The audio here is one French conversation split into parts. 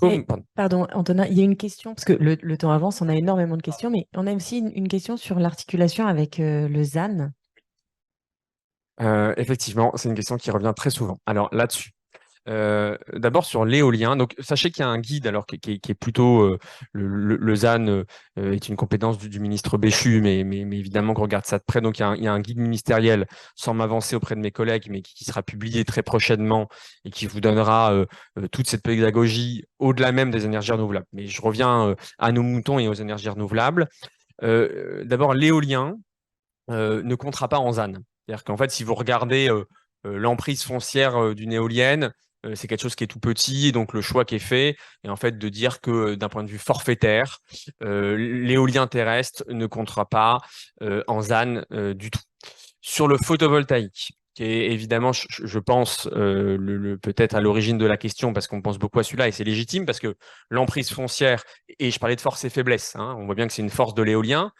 Pardon. Pardon, Antonin, il y a une question, parce que le temps avance, on a énormément de questions, mais on a aussi une question sur l'articulation avec le ZAN. Effectivement, c'est une question qui revient très souvent. Alors là-dessus, d'abord sur l'éolien. Donc sachez qu'il y a un guide alors qui est plutôt le ZAN est une compétence du ministre Béchu, mais évidemment qu'on regarde ça de près. Donc il y a un guide ministériel sans m'avancer auprès de mes collègues, mais qui sera publié très prochainement et qui vous donnera toute cette pédagogie au-delà même des énergies renouvelables. Mais je reviens à nos moutons et aux énergies renouvelables. D'abord l'éolien ne comptera pas en ZAN. C'est-à-dire qu'en fait, si vous regardez l'emprise foncière d'une éolienne, c'est quelque chose qui est tout petit, et donc le choix qui est fait est en fait de dire que d'un point de vue forfaitaire, l'éolien terrestre ne comptera pas en ZAN du tout. Sur le photovoltaïque, qui est évidemment, je pense, peut-être à l'origine de la question, parce qu'on pense beaucoup à celui-là, et c'est légitime, parce que l'emprise foncière, et je parlais de force et faiblesse, hein, on voit bien que c'est une force de l'éolien,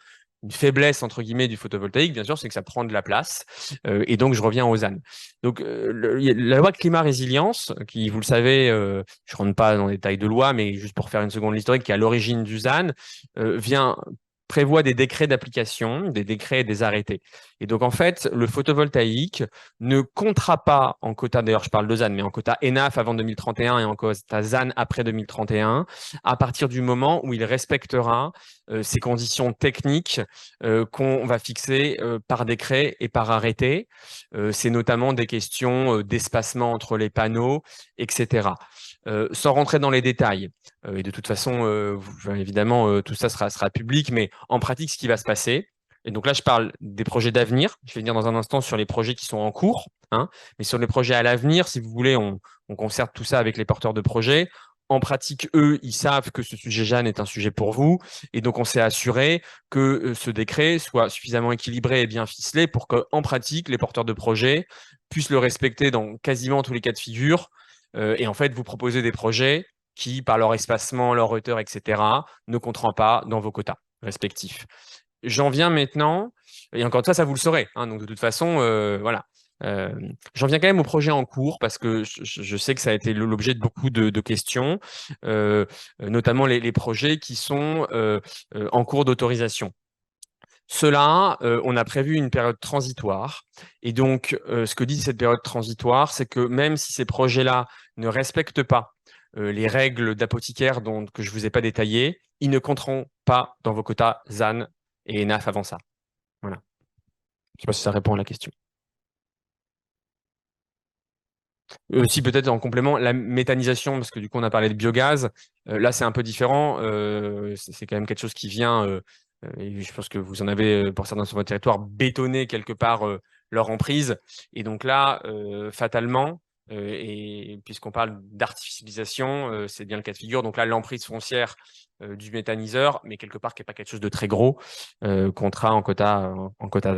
une faiblesse entre guillemets du photovoltaïque, bien sûr, c'est que ça prend de la place. Et donc, je reviens aux ZAN. Donc, il y a la loi climat résilience, qui, vous le savez, je ne rentre pas dans les détails de loi, mais juste pour faire une seconde l'historique, qui est à l'origine du ZAN, prévoit des décrets d'application, des décrets et des arrêtés. Et donc, en fait, le photovoltaïque ne comptera pas en quota, d'ailleurs, je parle de ZAN, mais en quota ENAF avant 2031 et en quota ZAN après 2031, à partir du moment où il respectera ces conditions techniques qu'on va fixer par décret et par arrêté. C'est notamment des questions d'espacement entre les panneaux, etc. Sans rentrer dans les détails, et de toute façon, évidemment, tout ça sera public, mais en pratique, ce qui va se passer, et donc là, je parle des projets d'avenir, je vais venir dans un instant sur les projets qui sont en cours, hein, mais sur les projets à l'avenir, si vous voulez, on concerte tout ça avec les porteurs de projets. En pratique, eux, ils savent que ce sujet Jeanne est un sujet pour vous. Et donc, on s'est assuré que ce décret soit suffisamment équilibré et bien ficelé pour qu'en pratique, les porteurs de projets puissent le respecter dans quasiment tous les cas de figure. Et en fait, vous proposez des projets qui, par leur espacement, leur hauteur, etc., ne compteront pas dans vos quotas respectifs. J'en viens maintenant, et encore une fois, ça vous le saurez, hein, donc de toute façon, voilà. Euh, J'en viens quand même au projet en cours parce que je sais que ça a été l'objet de beaucoup de questions, notamment les projets qui sont en cours d'autorisation. Cela, on a prévu une période transitoire. Et donc, ce que dit cette période transitoire, c'est que même si ces projets-là ne respectent pas les règles d'apothicaire que je ne vous ai pas détaillées, ils ne compteront pas dans vos quotas ZAN et ENAF avant ça. Voilà. Je ne sais pas si ça répond à la question. Aussi, peut-être en complément, la méthanisation, parce que du coup, on a parlé de biogaz. Là, c'est un peu différent. C'est quand même quelque chose qui vient, et je pense que vous en avez, pour certains sur votre territoire, bétonné quelque part leur emprise. Et donc là, fatalement, et puisqu'on parle d'artificialisation, c'est bien le cas de figure. Donc là, l'emprise foncière du méthaniseur, mais quelque part qui n'est pas quelque chose de très gros, comptera en quota, en quota.